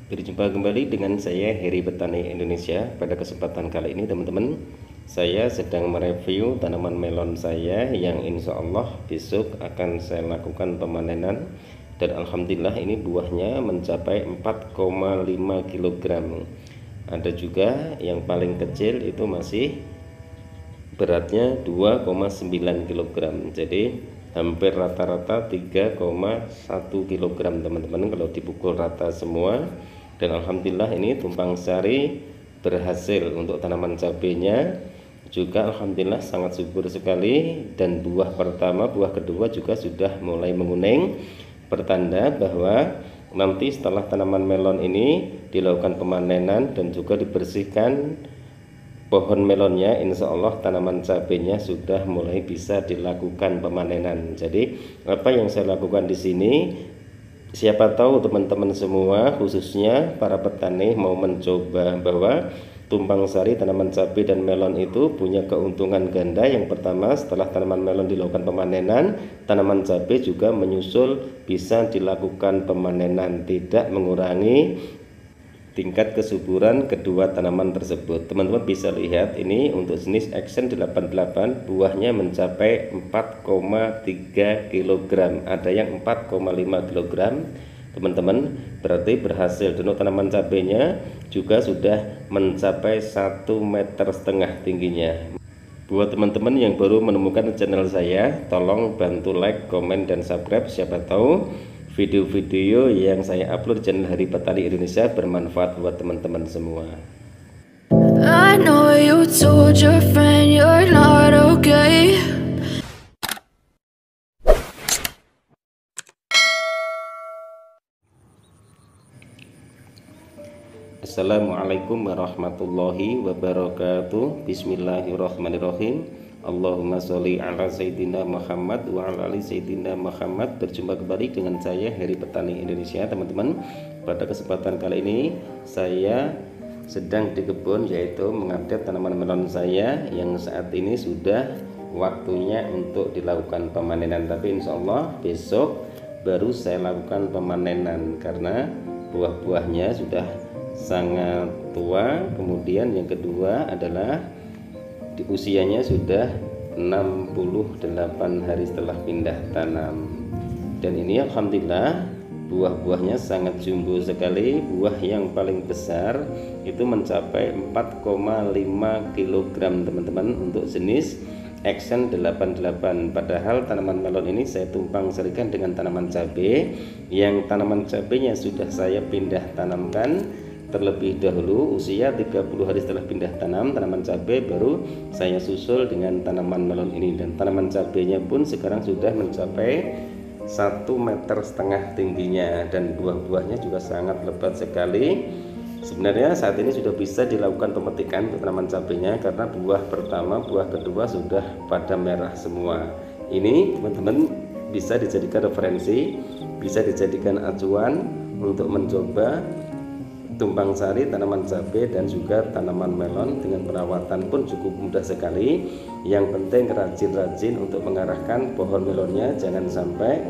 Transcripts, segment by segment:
Berjumpa kembali dengan saya Heri Petani Indonesia. Pada kesempatan kali ini teman-teman, saya sedang mereview tanaman melon saya yang insya Allah besok akan saya lakukan pemanenan. Dan alhamdulillah ini buahnya mencapai 4,5 kg. Ada juga yang paling kecil itu masih beratnya 2,9 kg. Jadi hampir rata-rata 3,1 kg teman-teman kalau dipukul rata semua. Dan alhamdulillah ini tumpang sari berhasil untuk tanaman cabenya juga alhamdulillah sangat subur sekali. Dan buah pertama, buah kedua juga sudah mulai menguning, pertanda bahwa nanti setelah tanaman melon ini dilakukan pemanenan dan juga dibersihkan pohon melonnya, insya Allah tanaman cabenya sudah mulai bisa dilakukan pemanenan. Jadi apa yang saya lakukan di sini, siapa tahu teman-teman semua khususnya para petani mau mencoba bahwa tumpang sari tanaman cabai dan melon itu punya keuntungan ganda. Yang pertama, setelah tanaman melon dilakukan pemanenan, tanaman cabai juga menyusul bisa dilakukan pemanenan, tidak mengurangi tingkat kesuburan kedua tanaman tersebut. Teman-teman bisa lihat ini untuk jenis Action 88 buahnya mencapai 4,3 kg, ada yang 4,5 kg teman-teman, berarti berhasil. Dan tanaman cabenya juga sudah mencapai 1,5 meter tingginya. Buat teman-teman yang baru menemukan channel saya, tolong bantu like, komen, dan subscribe. Siapa tahu video-video yang saya upload di channel Heri Petani Indonesia bermanfaat buat teman-teman semua. I know you told your friend you're not okay. Assalamualaikum warahmatullahi wabarakatuh. Bismillahirrahmanirrahim. Allahumma sholli ala Sayyidina Muhammad wa ala ali Sayyidina Muhammad. Berjumpa kembali dengan saya Heri Petani Indonesia teman-teman. Pada kesempatan kali ini saya sedang di kebun, yaitu mengupdate tanaman melon saya yang saat ini sudah waktunya untuk dilakukan pemanenan. Tapi insya Allah besok baru saya lakukan pemanenan karena buah-buahnya sudah sangat tua. Kemudian yang kedua adalah di usianya sudah 68 hari setelah pindah tanam. Dan ini alhamdulillah buah-buahnya sangat jumbo sekali. Buah yang paling besar itu mencapai 4,5 kg teman-teman untuk jenis Action 88. Padahal tanaman melon ini saya tumpang sarikan dengan tanaman cabai, yang tanaman cabainya sudah saya pindah tanamkan terlebih dahulu usia 30 hari setelah pindah tanam tanaman cabai, baru saya susul dengan tanaman melon ini. Dan tanaman cabainya pun sekarang sudah mencapai 1,5 meter tingginya dan buah-buahnya juga sangat lebat sekali. Sebenarnya saat ini sudah bisa dilakukan pemetikan untuk tanaman cabainya karena buah pertama, buah kedua sudah pada merah semua. Ini teman-teman bisa dijadikan referensi, bisa dijadikan acuan untuk mencoba tumpang sari tanaman cabai dan juga tanaman melon. Dengan perawatan pun cukup mudah sekali. Yang penting rajin-rajin untuk mengarahkan pohon melonnya, jangan sampai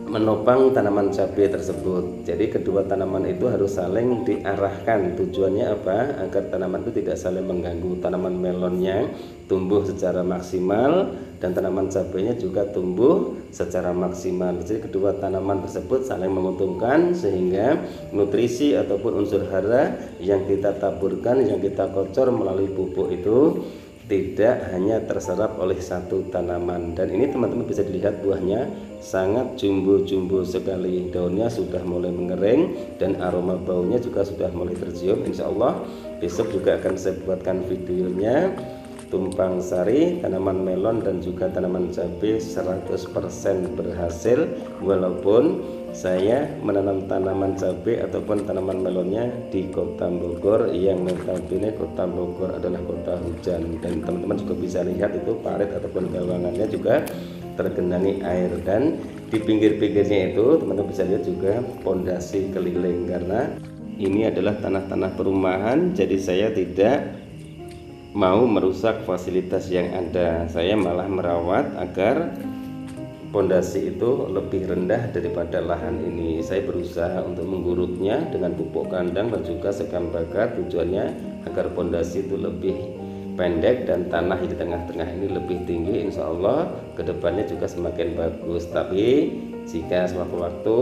menopang tanaman cabai tersebut. Jadi kedua tanaman itu harus saling diarahkan. Tujuannya apa? Agar tanaman itu tidak saling mengganggu. Tanaman melonnya tumbuh secara maksimal dan tanaman cabainya juga tumbuh secara maksimal. Jadi kedua tanaman tersebut saling menguntungkan sehingga nutrisi ataupun unsur hara yang kita taburkan, yang kita kocor melalui pupuk itu tidak hanya terserap oleh satu tanaman. Dan ini teman-teman bisa dilihat buahnya sangat jumbo-jumbo sekali. Daunnya sudah mulai mengering dan aroma baunya juga sudah mulai tercium. Insya Allah besok juga akan saya buatkan videonya tumpang sari tanaman melon dan juga tanaman cabai 100% berhasil. Walaupun saya menanam tanaman cabai ataupun tanaman melonnya di kota Bogor, yang notabene kota Bogor adalah kota hujan. Dan teman-teman juga bisa lihat itu parit ataupun gawangannya juga tergenangi air. Dan di pinggir-pinggirnya itu teman-teman bisa lihat juga pondasi keliling, karena ini adalah tanah-tanah perumahan. Jadi saya tidak mau merusak fasilitas yang ada. Saya malah merawat agar pondasi itu lebih rendah daripada lahan ini. Saya berusaha untuk menggurutnya dengan pupuk kandang dan juga sekam bakar, tujuannya agar pondasi itu lebih pendek dan tanah di tengah-tengah ini lebih tinggi. Insya Allah kedepannya juga semakin bagus. Tapi jika sewaktu-waktu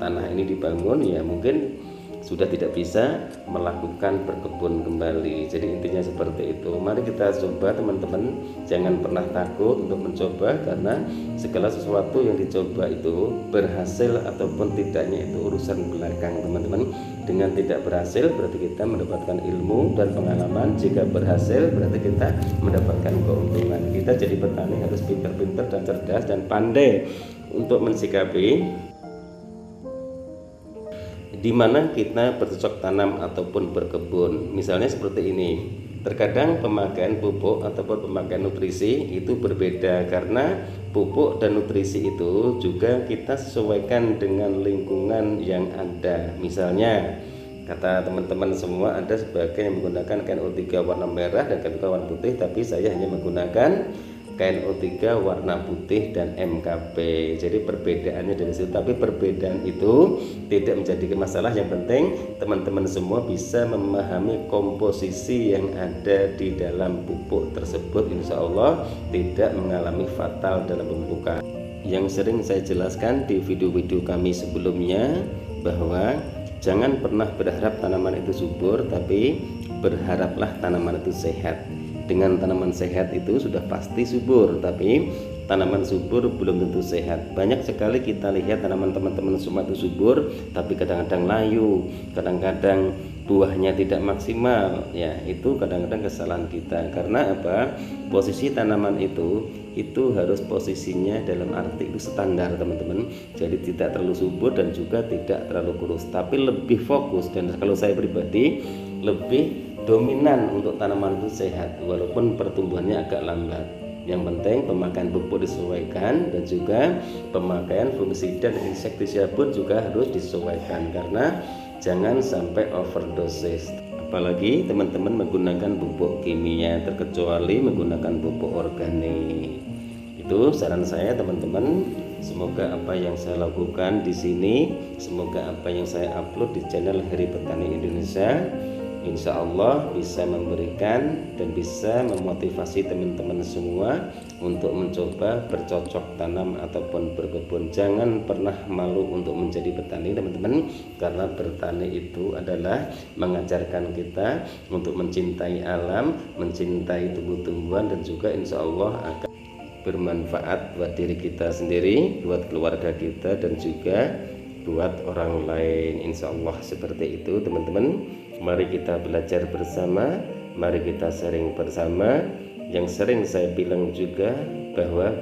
tanah ini dibangun, ya mungkin sudah tidak bisa melakukan berkebun kembali. Jadi intinya seperti itu. Mari kita coba teman-teman, jangan pernah takut untuk mencoba, karena segala sesuatu yang dicoba itu berhasil ataupun tidaknya itu urusan belakang teman-teman. Dengan tidak berhasil berarti kita mendapatkan ilmu dan pengalaman, jika berhasil berarti kita mendapatkan keuntungan. Kita jadi petani harus pintar-pintar dan cerdas dan pandai untuk mensikapi di mana kita bercocok tanam ataupun berkebun. Misalnya seperti ini, terkadang pemakaian pupuk ataupun pemakaian nutrisi itu berbeda, karena pupuk dan nutrisi itu juga kita sesuaikan dengan lingkungan yang ada. Misalnya kata teman-teman semua, ada sebagian yang menggunakan KNO3 warna merah dan KNO3 warna putih, tapi saya hanya menggunakan KNO3 warna putih dan MKP. Jadi perbedaannya dari situ, tapi perbedaan itu tidak menjadi masalah. Yang penting teman-teman semua bisa memahami komposisi yang ada di dalam pupuk tersebut, insya Allah tidak mengalami fatal dalam pemupukan. Yang sering saya jelaskan di video-video kami sebelumnya, bahwa jangan pernah berharap tanaman itu subur, tapi berharaplah tanaman itu sehat. Dengan tanaman sehat itu sudah pasti subur, tapi tanaman subur belum tentu sehat. Banyak sekali kita lihat tanaman teman-teman semua itu subur, tapi kadang-kadang layu, kadang-kadang buahnya tidak maksimal. Ya, itu kadang-kadang kesalahan kita. Karena apa? Posisi tanaman itu harus posisinya dalam arti itu standar teman-teman. Jadi tidak terlalu subur dan juga tidak terlalu kurus, tapi lebih fokus. Dan kalau saya pribadi lebih dominan untuk tanaman itu sehat, walaupun pertumbuhannya agak lambat. Yang penting pemakaian pupuk disesuaikan, dan juga pemakaian fungisida dan insektisida pun juga harus disesuaikan, karena jangan sampai overdosis. Apalagi teman-teman menggunakan pupuk kimia, terkecuali menggunakan pupuk organik. Itu saran saya teman-teman. Semoga apa yang saya lakukan di sini, semoga apa yang saya upload di channel Heri Petani Indonesia, insya Allah bisa memberikan dan bisa memotivasi teman-teman semua untuk mencoba bercocok tanam ataupun berkebun. Jangan pernah malu untuk menjadi petani teman-teman, karena bertani itu adalah mengajarkan kita untuk mencintai alam, mencintai tumbuh-tumbuhan, dan juga insya Allah akan bermanfaat buat diri kita sendiri, buat keluarga kita, dan juga buat orang lain. Insya Allah seperti itu teman-teman. Mari kita belajar bersama, mari kita sharing bersama. Yang sering saya bilang juga bahwa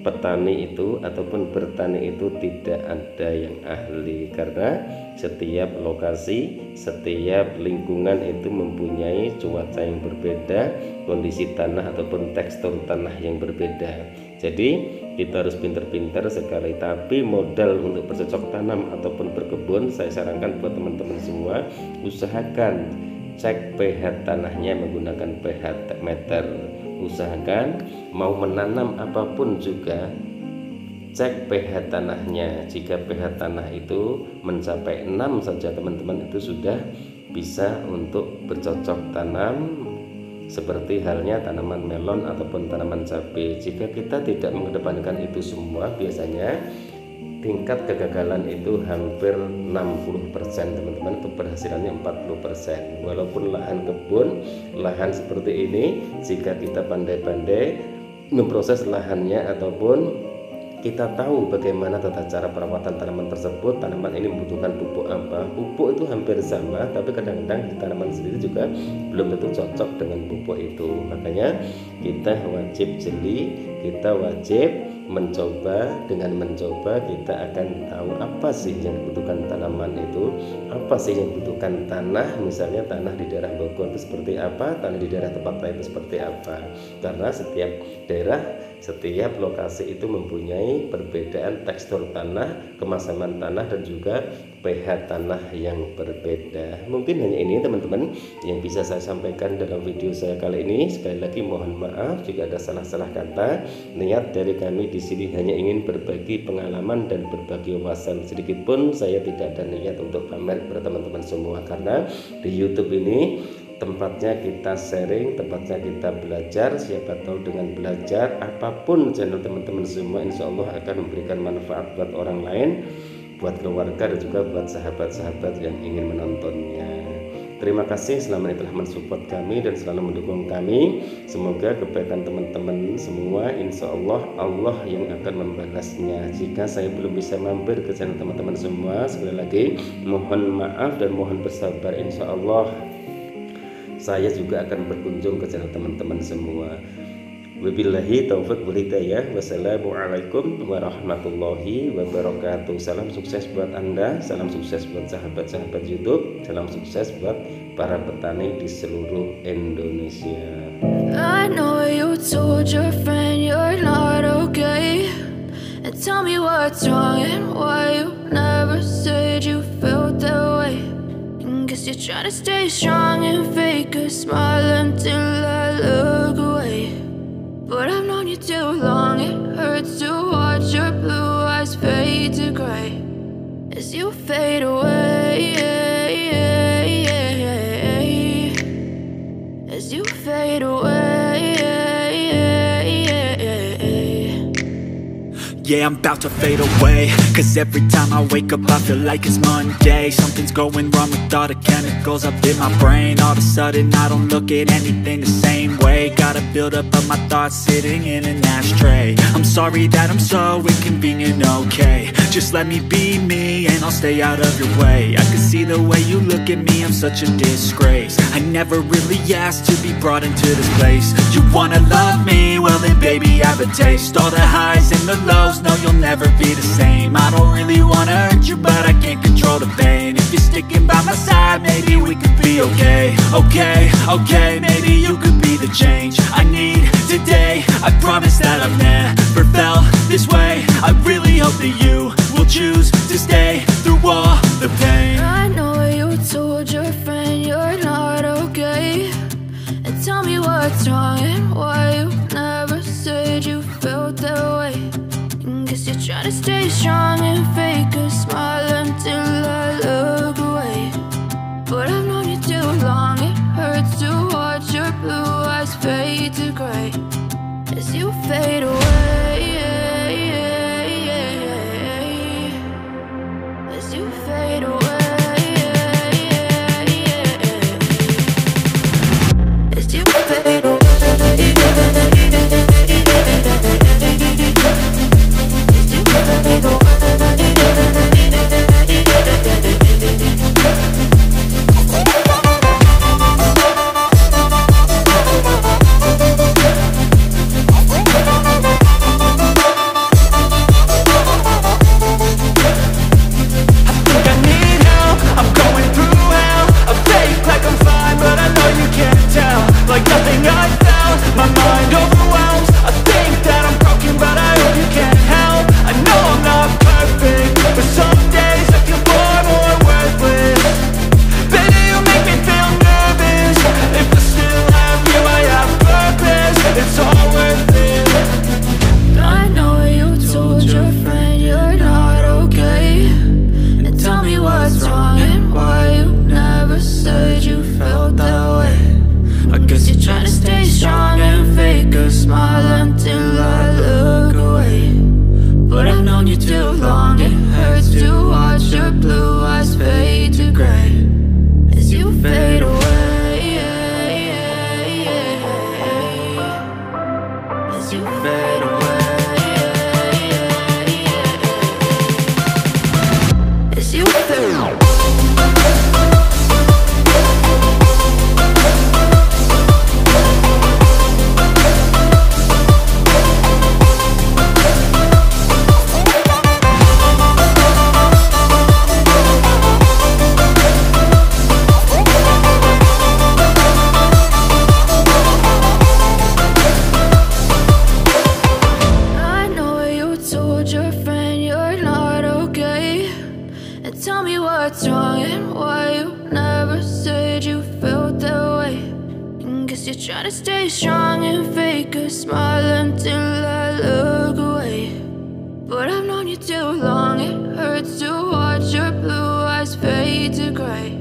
petani itu ataupun bertani itu tidak ada yang ahli, karena setiap lokasi, setiap lingkungan itu mempunyai cuaca yang berbeda, kondisi tanah ataupun tekstur tanah yang berbeda. Jadi kita harus pintar-pintar sekali. Tapi modal untuk bercocok tanam ataupun berkebun, saya sarankan buat teman-teman semua, usahakan cek pH tanahnya menggunakan pH meter. Usahakan mau menanam apapun juga cek pH tanahnya. Jika pH tanah itu mencapai 6 saja teman-teman, itu sudah bisa untuk bercocok tanam, seperti halnya tanaman melon ataupun tanaman cabai. Jika kita tidak mengedepankan itu semua, biasanya tingkat kegagalan itu hampir 60% teman-teman, itu berhasilannya 40%. Walaupun lahan kebun, lahan seperti ini, jika kita pandai-pandai memproses lahannya ataupun kita tahu bagaimana tata cara perawatan tanaman tersebut, tanaman ini membutuhkan pupuk apa, pupuk itu hampir sama, tapi kadang-kadang di tanaman sendiri juga belum tentu cocok dengan pupuk itu. Makanya kita wajib jeli, kita wajib mencoba. Dengan mencoba kita akan tahu apa sih yang dibutuhkan tanaman itu, apa sih yang dibutuhkan tanah. Misalnya tanah di daerah Bogor itu seperti apa, tanah di daerah tempat lain itu seperti apa. Karena setiap daerah, setiap lokasi itu mempunyai perbedaan tekstur tanah, kemasaman tanah, dan juga pH tanah yang berbeda. Mungkin hanya ini teman-teman yang bisa saya sampaikan dalam video saya kali ini. Sekali lagi mohon maaf jika ada salah-salah kata. niat dari kami di sini hanya ingin berbagi pengalaman dan berbagi wawasan. Sedikit pun saya tidak ada niat untuk pamer kepada teman-teman semua, karena di YouTube ini tempatnya kita sharing, tempatnya kita belajar. Siapa tahu dengan belajar apapun channel teman-teman semua, insya Allah akan memberikan manfaat buat orang lain, buat keluarga, dan juga buat sahabat-sahabat yang ingin menontonnya. Terima kasih selama ini telah mensupport kami dan selalu mendukung kami. Semoga kebaikan teman-teman semua, insya Allah Allah yang akan membalasnya. Jika saya belum bisa mampir ke channel teman-teman semua, sekali lagi mohon maaf dan mohon bersabar. Insya Allah saya juga akan berkunjung ke channel teman-teman semua. Wabillahi taufiq wal hidayah. Wassalamualaikum warahmatullahi wabarakatuh. Salam sukses buat Anda, salam sukses buat sahabat-sahabat YouTube, salam sukses buat para petani di seluruh Indonesia. I know you told your friend you're not okay, and tell me what's wrong and why you never said you felt that way. Guess you're trying to stay strong and fake a smile until I look away. But I've known you too long, it hurts to watch your blue eyes fade to gray as you fade away, as you fade away. Yeah, I'm about to fade away, cause every time I wake up I feel like it's Monday. Something's going wrong with all the chemicals up in my brain. All of a sudden I don't look at anything the same way. Got a build up of my thoughts sitting in an ashtray. I'm sorry that I'm so inconvenient, okay. Just let me be me and I'll stay out of your way. I can see the way you look at me, I'm such a disgrace. I never really asked to be brought into this place. You wanna love me? Well then baby I have a taste. All the highs and the lows, no you'll never be the same. I don't really wanna hurt you but I can't control the pain. If you're sticking by my side, maybe we could be okay. Okay, maybe you could be the change I need today. I promise that I've never felt this way. I really hope that you will choose to stay through all the pain. I know you told your friend you're not okay, and tell me what's wrong and why you never said you felt that way. Guess you're trying to stay strong and fake a smile until I look away. But I've known you too long, it hurts to watch your blue eyes fade to gray as you fade away, as you fade away, as you fade away. Like nothing I felt, my mind overwhelms. I think that I'm broken but I hope you can't help. I know I'm not perfect, but some days I feel far more worthless. Baby, you make me feel nervous. If I still have you, I have purpose. It's all worth it. I know you told your friend you're not okay, and tell me what's wrong and why you never said you felt that way. I guess you're trying to stay strong and fake a smile until I look away. But I've known you too long, it hurts to watch your blue eyes fade to gray as you fade away, as you fade away, as you fade away. Guess you're trying to stay strong and fake a smile until I look away. But I've known you too long, it hurts to watch your blue eyes fade to gray.